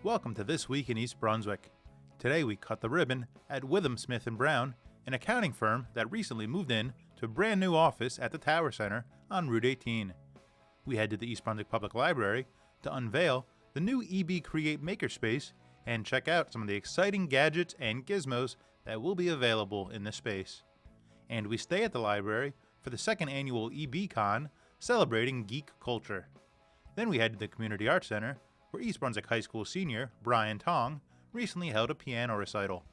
Welcome to This Week in East Brunswick. Today we cut the ribbon at WithumSmith+Brown, an accounting firm that recently moved in to a brand new office at the Tower Center on Route 18. We head to the East Brunswick Public Library to unveil the new EB Create Makerspace and check out some of the exciting gadgets and gizmos that will be available in this space. And we stay at the library for the second annual EBCon, celebrating geek culture. Then we head to the Community Arts Center, where East Brunswick High School senior Brian Tong recently held a piano recital.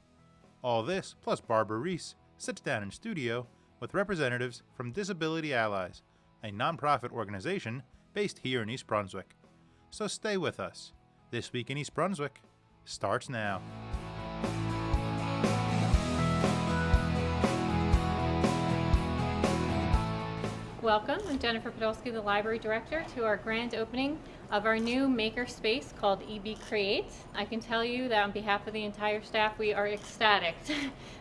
All this, plus Barbara Reese, sits down in studio with representatives from Disability Allies, a nonprofit organization based here in East Brunswick. So stay with us. This Week in East Brunswick starts now. Welcome, I'm Jennifer Podolsky, the Library Director, to our grand opening of our new Makerspace called EB Create. I can tell you that on behalf of the entire staff, we are ecstatic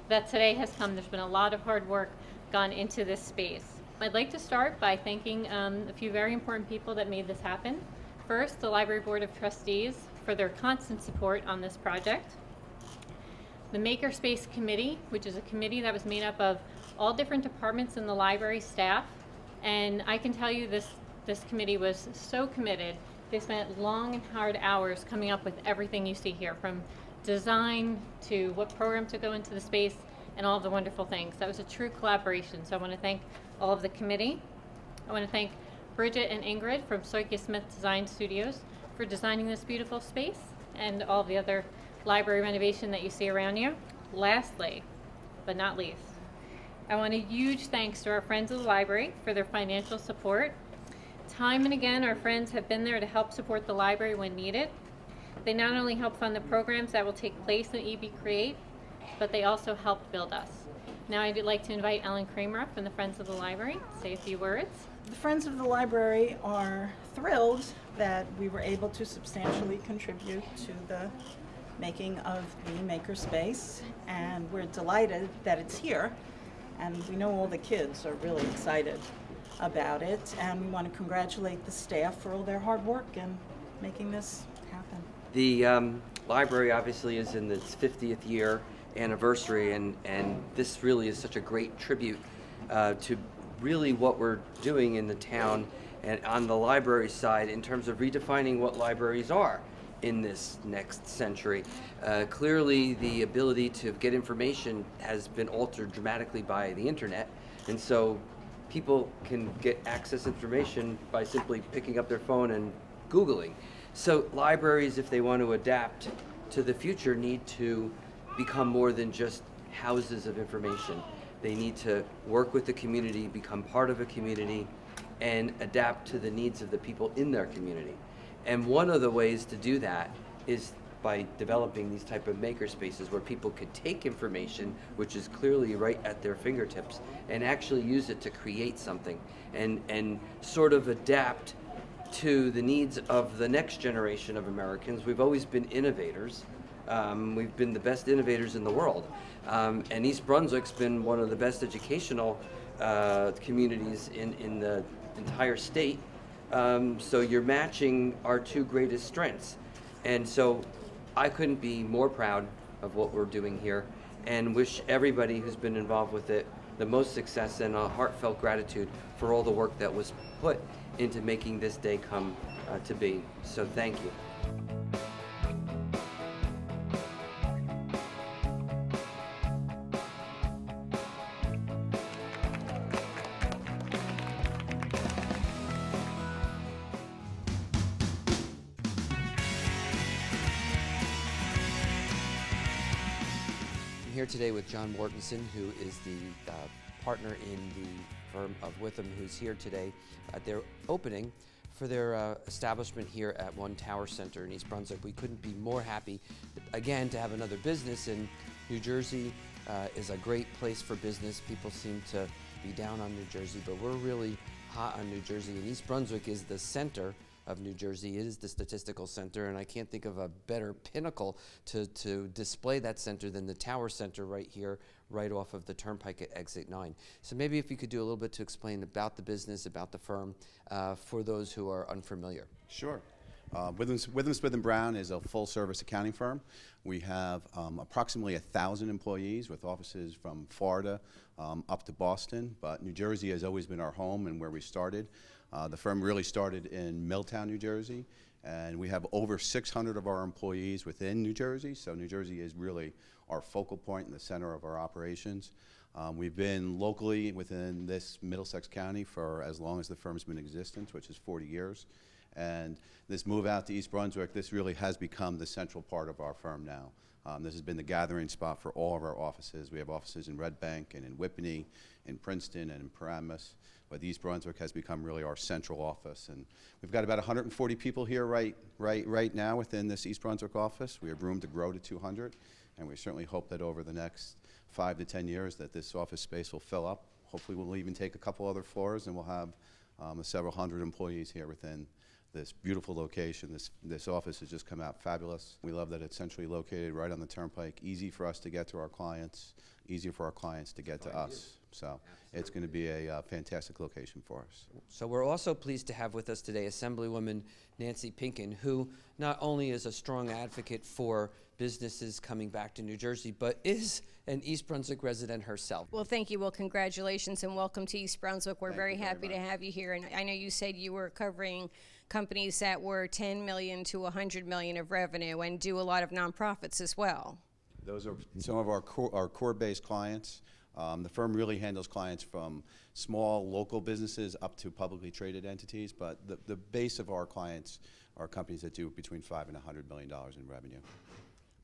that today has come. There's been a lot of hard work gone into this space. I'd like to start by thanking a few very important people that made this happen. First, the Library Board of Trustees for their constant support on this project. The Makerspace Committee, which is a committee that was made up of all different departments in the library staff. And I can tell you this committee was so committed. They spent long and hard hours coming up with everything you see here, from design to what program to go into the space and all of the wonderful things. That was a true collaboration. So I want to thank all of the committee. I want to thank Bridget and Ingrid from WithumSmith Design Studios for designing this beautiful space and all the other library renovation that you see around you. Lastly, but not least, I want a huge thanks to our friends of the library for their financial support. Time and again, our friends have been there to help support the library when needed. They not only help fund the programs that will take place in EB Create, but they also help build us. Now I'd like to invite Ellen Kramer up from the Friends of the Library to say a few words. The Friends of the Library are thrilled that we were able to substantially contribute to the making of the Makerspace, and we're delighted that it's here. And we know all the kids are really excited about it, and we want to congratulate the staff for all their hard work in making this happen. The library obviously is in its 50th year anniversary, and this really is such a great tribute to really what we're doing in the town and on the library side in terms of redefining what libraries are in this next century. Clearly the ability to get information has been altered dramatically by the internet, and so people can get access information by simply picking up their phone and Googling. So libraries, if they want to adapt to the future, need to become more than just houses of information. They need to work with the community, become part of a community, and adapt to the needs of the people in their community. And one of the ways to do that is by developing these type of maker spaces where people could take information, which is clearly right at their fingertips, and actually use it to create something and sort of adapt to the needs of the next generation of Americans. We've always been innovators. We've been the best innovators in the world. And East Brunswick's been one of the best educational communities in the entire state. So you're matching our two greatest strengths. And so I couldn't be more proud of what we're doing here, and wish everybody who's been involved with it the most success and a heartfelt gratitude for all the work that was put into making this day come to be. So thank you. Here today with John Mortensen, who is the partner in the firm of Withum, who's here today at their opening for their establishment here at One Tower Center in East Brunswick. We couldn't be more happy, again, to have another business in New Jersey. Is a great place for business. People seem to be down on New Jersey, but we're really hot on New Jersey, and East Brunswick is the center of New Jersey. It is the statistical center, and I can't think of a better pinnacle to display that center than the Tower Center right here, right off of the Turnpike at Exit 9. So maybe if you could do a little bit to explain about the business, about the firm, for those who are unfamiliar. Sure. WithumSmith+Brown is a full-service accounting firm. We have approximately 1,000 employees with offices from Florida up to Boston, but New Jersey has always been our home and where we started. The firm really started in Milltown, New Jersey, and we have over 600 of our employees within New Jersey, so New Jersey is really our focal point in the center of our operations. We've been locally within this Middlesex County for as long as the firm's been in existence, which is 40 years. And this move out to East Brunswick, this really has become the central part of our firm now. This has been the gathering spot for all of our offices. We have offices in Red Bank and in Whippany, in Princeton and in Paramus, but East Brunswick has become really our central office. And we've got about 140 people here right now within this East Brunswick office. We have room to grow to 200, and we certainly hope that over the next 5 to 10 years that this office space will fill up. Hopefully we'll even take a couple other floors, and we'll have several hundred employees here within this beautiful location. This office has just come out fabulous. We love that it's centrally located right on the turnpike, easy for us to get to our clients, easier for our clients to get to us. So it's going to be a fantastic location for us. So we're also pleased to have with us today Assemblywoman Nancy Pinkin, who not only is a strong advocate for businesses coming back to New Jersey, but is an East Brunswick resident herself. Well, thank you. Well, congratulations and welcome to East Brunswick. We're very happy to have you here. And I know you said you were covering companies that were 10 million to 100 million of revenue and do a lot of nonprofits as well. Those are some of our core-based clients. The firm really handles clients from small local businesses up to publicly traded entities, but the base of our clients are companies that do between $5 and $100 million in revenue.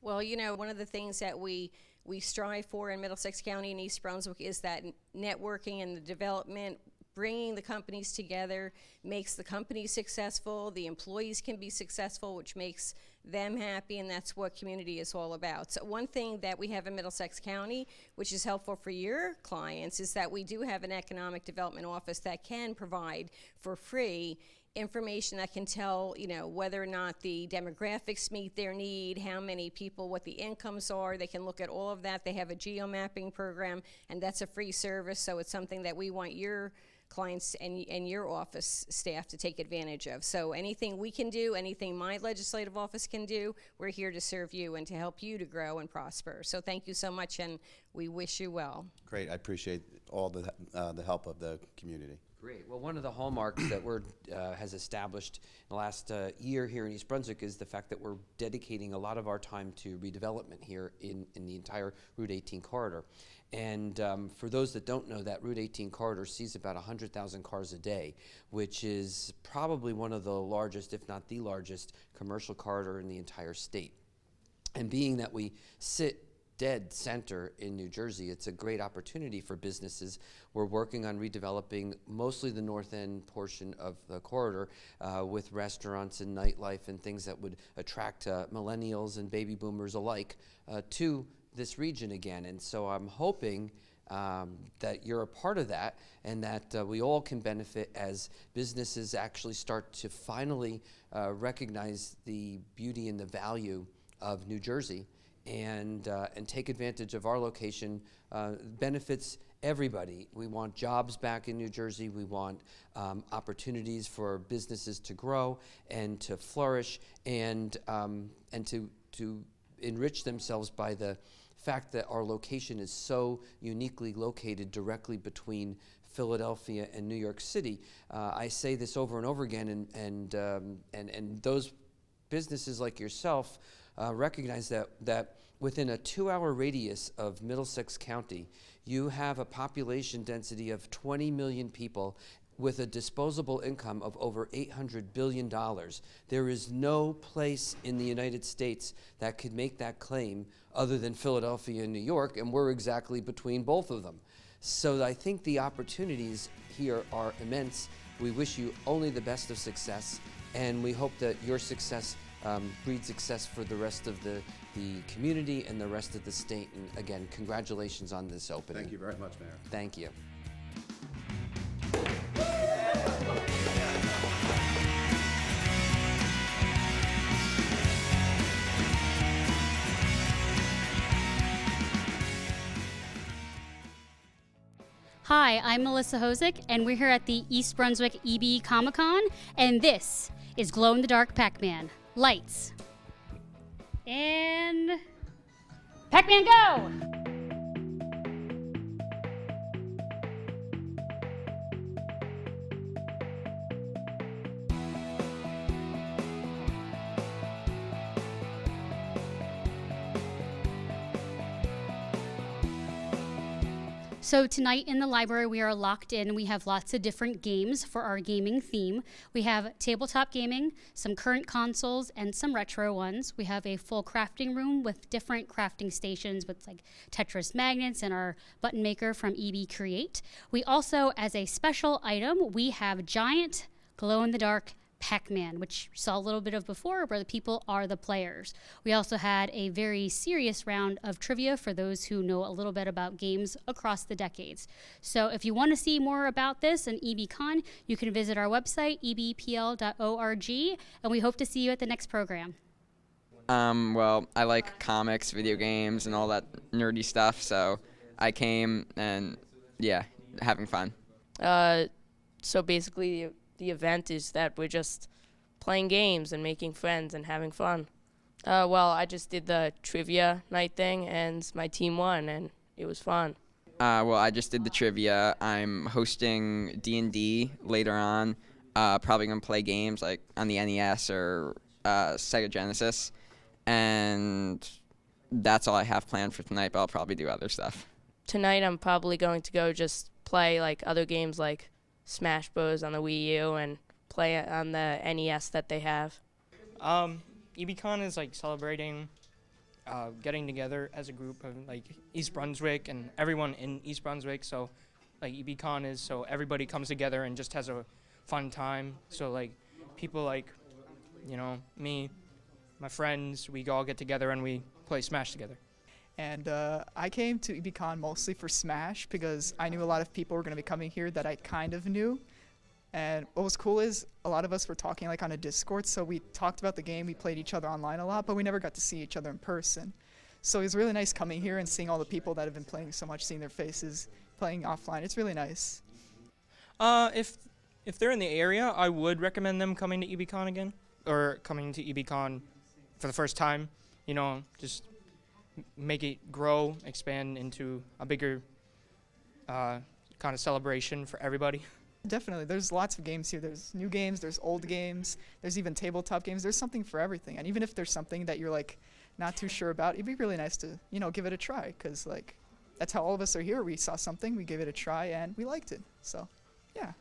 Well, you know, one of the things that we strive for in Middlesex County and East Brunswick is that networking and the development, bringing the companies together makes the company successful, the employees can be successful, which makes them happy, and that's what community is all about. So one thing that we have in Middlesex County, which is helpful for your clients, is that we do have an economic development office that can provide for free information that can tell, you know, whether or not the demographics meet their need, how many people, what the incomes are. They can look at all of that. They have a geo-mapping program, and that's a free service, so it's something that we want your clients and your office staff to take advantage of. So anything we can do, anything my legislative office can do, we're here to serve you and to help you to grow and prosper. So thank you so much, and we wish you well. Great. I appreciate all the help of the community. Great. Well, one of the hallmarks that we're has established in the last year here in East Brunswick is the fact that we're dedicating a lot of our time to redevelopment here in the entire Route 18 corridor. And for those that don't know, that Route 18 corridor sees about 100,000 cars a day, which is probably one of the largest, if not the largest, commercial corridor in the entire state. And being that we sit dead center in New Jersey, it's a great opportunity for businesses. We're working on redeveloping mostly the north end portion of the corridor with restaurants and nightlife and things that would attract millennials and baby boomers alike to this region again. And so I'm hoping that you're a part of that, and that we all can benefit as businesses actually start to finally recognize the beauty and the value of New Jersey and take advantage of our location. Benefits everybody. We want jobs back in New Jersey. We want opportunities for businesses to grow and to flourish and to enrich themselves by the fact that our location is so uniquely located directly between Philadelphia and New York City. I say this over and over again, and those businesses like yourself recognize that within a 2-hour radius of Middlesex County, you have a population density of 20 million people with a disposable income of over $800 billion. There is no place in the United States that could make that claim other than Philadelphia and New York, and we're exactly between both of them. So I think the opportunities here are immense. We wish you only the best of success, and we hope that your success breeds success for the rest of the community and the rest of the state. And again, congratulations on this opening. Thank you very much, Mayor. Thank you. Hi, I'm Melissa Hosick, and we're here at the East Brunswick EB Comic Con, and this is Glow in the Dark Pac-Man. Lights. And Pac-Man go! So tonight in the library, we are locked in. We have lots of different games for our gaming theme. We have tabletop gaming, some current consoles, and some retro ones. We have a full crafting room with different crafting stations with like Tetris magnets and our button maker from EB Create. We also, as a special item, we have giant glow-in-the-dark Pac-Man, which you saw a little bit of before, where the people are the players. We also had a very serious round of trivia for those who know a little bit about games across the decades. So if you want to see more about this and EBCon, you can visit our website, ebpl.org, and we hope to see you at the next program. Well, I like comics, video games, and all that nerdy stuff, so I came and, yeah, having fun. So basically, the event is that we're just playing games and making friends and having fun. Well, I just did the trivia night thing, and my team won, and it was fun. Well, I just did the trivia. I'm hosting D&D later on. Probably going to play games like on the NES or Sega Genesis. And that's all I have planned for tonight, but I'll probably do other stuff. Tonight, I'm probably going to go just play like other games like Smash Bros. On the Wii U and play it on the NES that they have. EBCon is like celebrating getting together as a group of like East Brunswick and everyone in East Brunswick. So like EBCon is so everybody comes together and just has a fun time. So like people like, you know, me, my friends, we all get together and we play Smash together. And I came to EBCon mostly for Smash because I knew a lot of people were going to be coming here that I kind of knew. And what was cool is a lot of us were talking like on a Discord, so we talked about the game, we played each other online a lot, but we never got to see each other in person. So it was really nice coming here and seeing all the people that have been playing so much, seeing their faces, playing offline. It's really nice. If they're in the area, I would recommend them coming to EBCon again, or coming to EBCon for the first time. You know, just make it grow, expand into a bigger kind of celebration for everybody. Definitely. There's lots of games here. There's new games, there's old games, there's even tabletop games. There's something for everything. And even if there's something that you're like not too sure about, it'd be really nice to, you know, give it a try, because like that's how all of us are here. We saw something, we gave it a try, and we liked it. So, yeah.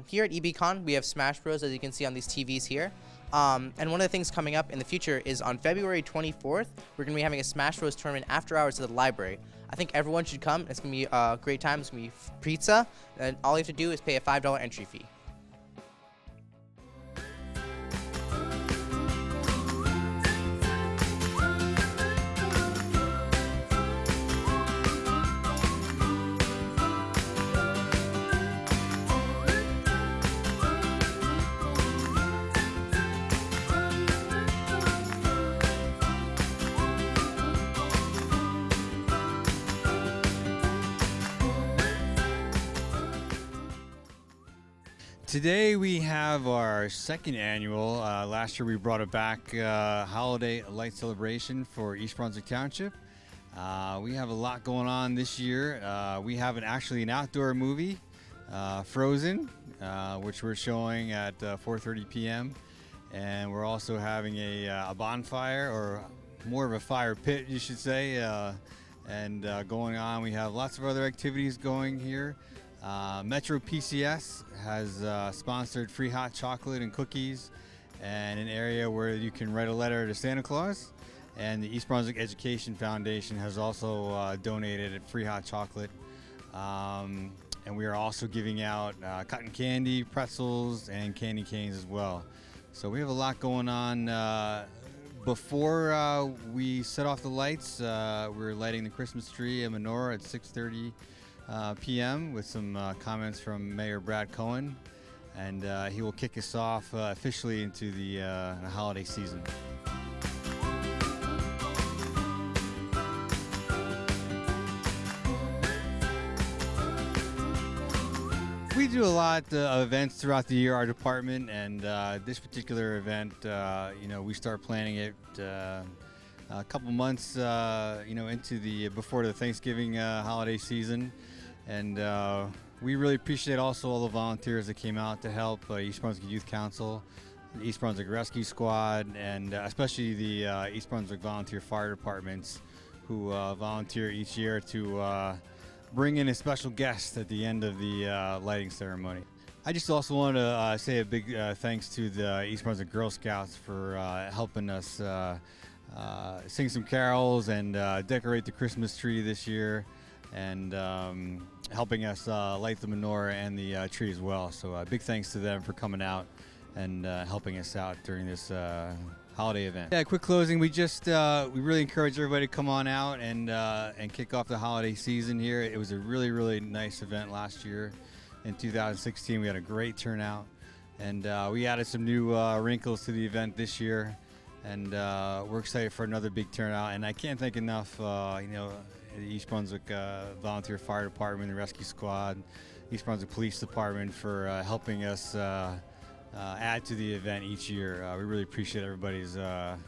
Here at EBCon, we have Smash Bros, as you can see on these TVs here. And one of the things coming up in the future is on February 24th, we're going to be having a Smash Bros tournament after hours at the library. I think everyone should come. It's going to be a great time. It's going to be pizza, and all you have to do is pay a $5 entry fee. Today we have our second annual, last year we brought it back, holiday light celebration for East Brunswick Township. We have a lot going on this year. We have actually an outdoor movie, Frozen, which we're showing at 4:30 p.m. And we're also having a bonfire, or more of a fire pit, you should say, and going on. We have lots of other activities going here. Metro PCS has sponsored free hot chocolate and cookies, and an area where you can write a letter to Santa Claus. And the East Brunswick Education Foundation has also donated free hot chocolate. And we are also giving out cotton candy, pretzels, and candy canes as well. So we have a lot going on. Before we set off the lights, we're lighting the Christmas tree and menorah at 6:30 p.m. with some comments from Mayor Brad Cohen, and he will kick us off officially into the holiday season. We do a lot of events throughout the year, our department, and this particular event, we start planning it a couple months, into before the Thanksgiving holiday season, and we really appreciate also all the volunteers that came out to help East Brunswick Youth Council, the East Brunswick Rescue Squad, and especially the East Brunswick Volunteer Fire Departments, who volunteer each year to bring in a special guest at the end of the lighting ceremony. I just also want to say a big thanks to the East Brunswick Girl Scouts for helping us sing some carols and decorate the Christmas tree this year, and helping us light the menorah and the tree as well. So big thanks to them for coming out and helping us out during this holiday event. Yeah, quick closing. We really encourage everybody to come on out and kick off the holiday season here. It was a really, really nice event last year. In 2016, we had a great turnout, and we added some new wrinkles to the event this year, and we're excited for another big turnout. And I can't thank enough, the East Brunswick Volunteer Fire Department, the Rescue Squad, East Brunswick Police Department for helping us add to the event each year. We really appreciate everybody's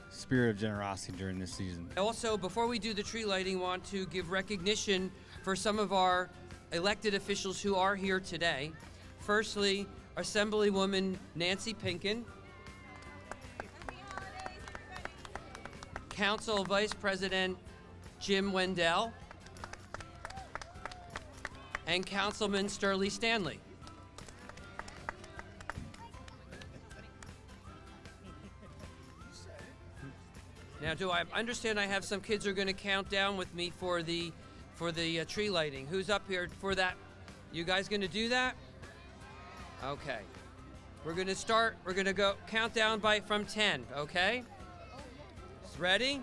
spirit of generosity during this season. Also, before we do the tree lighting, want to give recognition for some of our elected officials who are here today. Firstly, Assemblywoman Nancy Pinkin, Council Vice President Jim Wendell, and Councilman Sturley Stanley. Now, do I understand I have some kids who are going to count down with me for the tree lighting? Who's up here for that? You guys going to do that? Okay. We're going to start. We're going to go count down from 10, okay? Ready?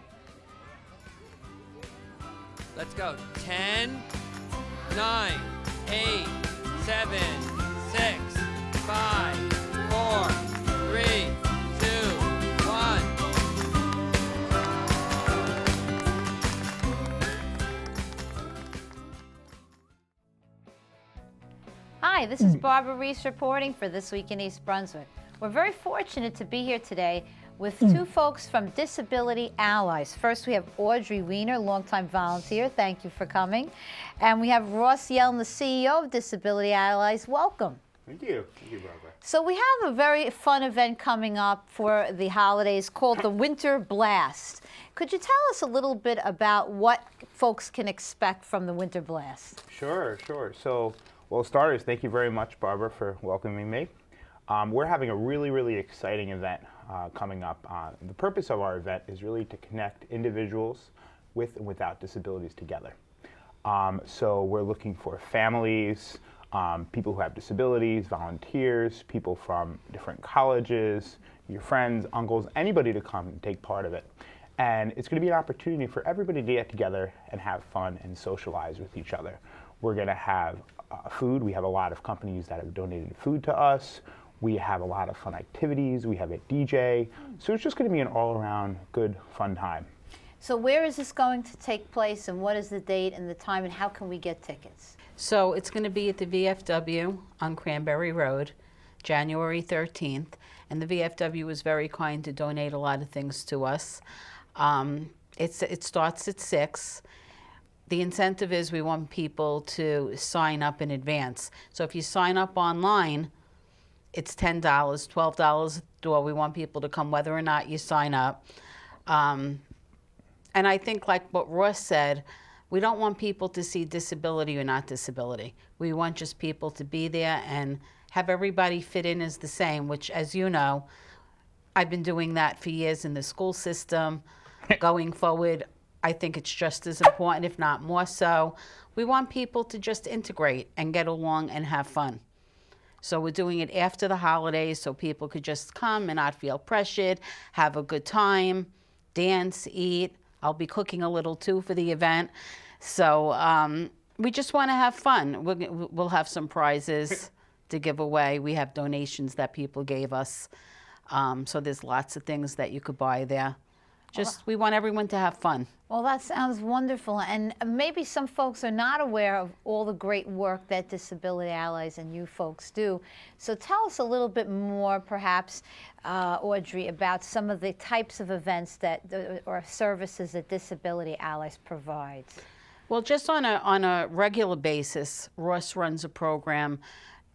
Let's go. 10, 9, 8, 7, 6, 5, 4, 3, 2, 1. Hi, this is Barbara Reese reporting for This Week in East Brunswick. We're very fortunate to be here today with two folks from Disability Allies. First, we have Audrey Wiener, longtime volunteer. Thank you for coming. And we have Ross Yellen, the CEO of Disability Allies. Welcome. Thank you. Thank you, Barbara. So we have a very fun event coming up for the holidays called the Winter Blast. Could you tell us a little bit about what folks can expect from the Winter Blast? Sure. So, well, starters, thank you very much, Barbara, for welcoming me. We're having a really, really exciting event coming up. The purpose of our event is really to connect individuals with and without disabilities together. So we're looking for families, people who have disabilities, volunteers, people from different colleges, your friends, uncles, anybody to come and take part of it. And it's going to be an opportunity for everybody to get together and have fun and socialize with each other. We're going to have food. We have a lot of companies that have donated food to us. We have a lot of fun activities. We have a DJ. So it's just going to be an all-around good, fun time. So where is this going to take place, and what is the date and the time, and how can we get tickets? So it's going to be at the VFW on Cranberry Road, January 13th. And the VFW was very kind to donate a lot of things to us. It starts at 6. The incentive is we want people to sign up in advance. So if you sign up online, it's $10, $12 a door. We want people to come whether or not you sign up. And I think, like what Ross said, we don't want people to see disability or not disability. We want just people to be there and have everybody fit in as the same, which, as you know, I've been doing that for years in the school system. Going forward, I think it's just as important, if not more so. We want people to just integrate and get along and have fun. So we're doing it after the holidays so people could just come and not feel pressured, have a good time, dance, eat. I'll be cooking a little too for the event. So we just want to have fun. We'll have some prizes to give away. We have donations that people gave us. So there's lots of things that you could buy there. Just, we want everyone to have fun. Well, that sounds wonderful. And maybe some folks are not aware of all the great work that Disability Allies and you folks do. So tell us a little bit more, perhaps, Audrey, about some of the types of events that or services that Disability Allies provides. Well, just on a regular basis, Ross runs a program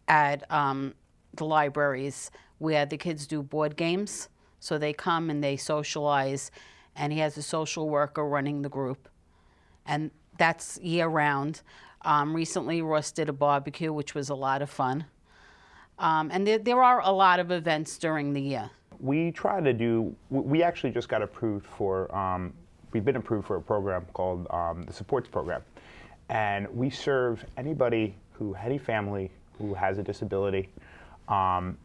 at the libraries where the kids do board games. So they come and they socialize, and he has a social worker running the group. And that's year-round. Recently, Ross did a barbecue, which was a lot of fun. And there are a lot of events during the year. We try to do, we actually just got approved for, we've been approved for a program called the Supports Program. And we serve anybody any family who has a disability. You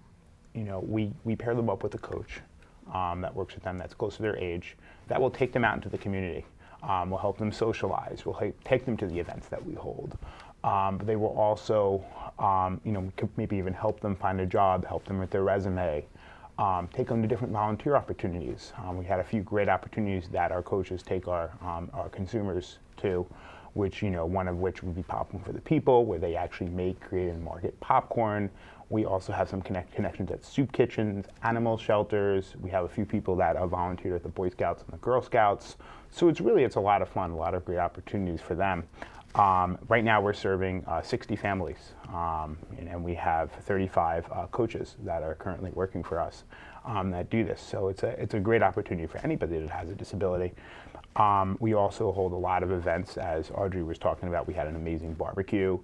know, we pair them up with a coach that works with them, that's close to their age, that will take them out into the community. We'll help them socialize. We'll take them to the events that we hold. But they will also, you know, we could maybe even help them find a job, help them with their resume, take them to different volunteer opportunities. We had a few great opportunities that our coaches take our consumers to, which, you know, one of which would be Popcorn for the People, where they actually make, create, and market popcorn. We also have some connections at soup kitchens, animal shelters. We have a few people that have volunteered at the Boy Scouts and the Girl Scouts. So it's a lot of fun, a lot of great opportunities for them. Right now we're serving 60 families, and we have 35 coaches that are currently working for us that do this. So it's a great opportunity for anybody that has a disability. We also hold a lot of events, as Audrey was talking about. We had an amazing barbecue.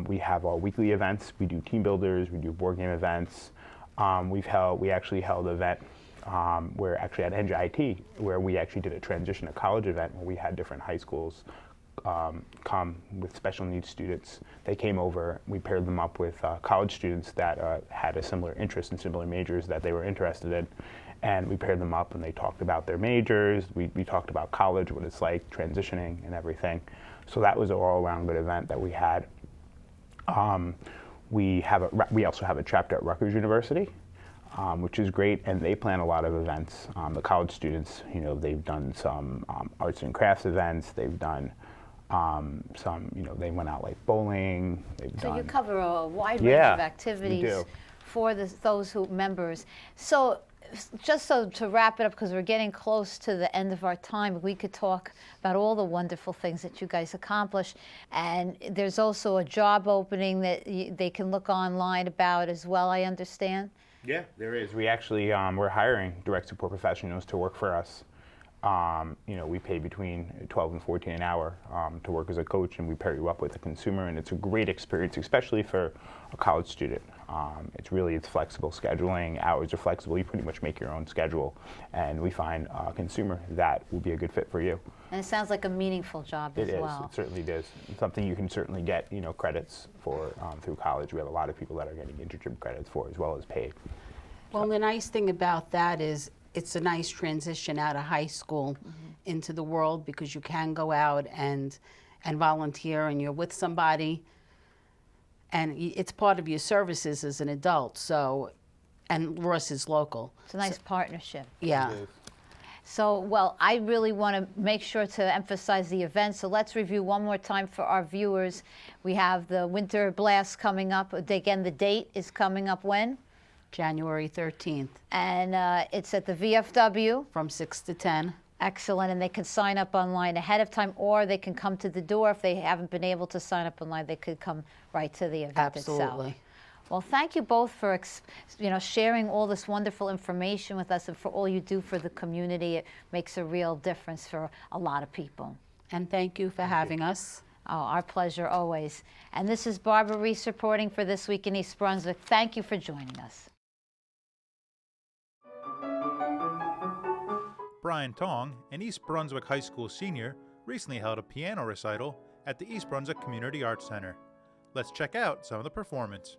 We have our weekly events. We do team builders. We do board game events. We actually held an event where actually at NJIT, where we actually did a transition to college event where we had different high schools come with special needs students. They came over. We paired them up with college students that had a similar interest and similar majors that they were interested in. And we paired them up and they talked about their majors. We talked about college, what it's like, transitioning and So that was an all-around good event that we had. We also have a chapter at Rutgers University, which is great, and they plan a lot of events. The college students, you know, they've done some arts and crafts events. They've done some, you know, they went out like bowling. So you cover a wide range of activities for those members. So just to wrap it up, because we're getting close to the end of our time, we could talk about all the wonderful things that you guys accomplish. And there's also a job opening that they can look online about as well, I understand. Yeah, there is. We actually, we're hiring direct support professionals to work for us. You know, we pay between $12 and $14 an hour to work as a coach, and we pair you up with a consumer, and it's a great experience, especially for a college student. It's flexible scheduling, hours are flexible, you pretty much make your own schedule, and we find a consumer that will be a good fit for you. And it sounds like a meaningful job as well. It certainly is. It's something you can certainly get, you know, credits for through college. We have a lot of people that are getting internship credits for, as well as paid. Well, the nice thing about that is it's a nice transition out of high school into the world, because you can go out and volunteer, and you're with somebody, and it's part of your services as an adult. So, and Ross is local. It's a nice partnership. Yeah. So, well, I really want to make sure to emphasize the event. So let's review one more time for our viewers. We have the Winter Blast coming up. Again, the date is coming up when? January 13th. And it's at the VFW. From 6 to 10. Excellent. And they can sign up online ahead of time, or they can come to the door. If they haven't been able to sign up online, they could come right to the event itself. Absolutely. Well, thank you both for sharing all this wonderful information with us, and for all you do for the community. It makes a real difference for a lot of people. And thank you for having us. Oh, our pleasure always. And this is Barbara Reese reporting for This Week in East Brunswick. Thank you for joining us. Brian Tong, an East Brunswick High School senior, recently held a piano recital at the East Brunswick Community Arts Center. Let's check out some of the performance.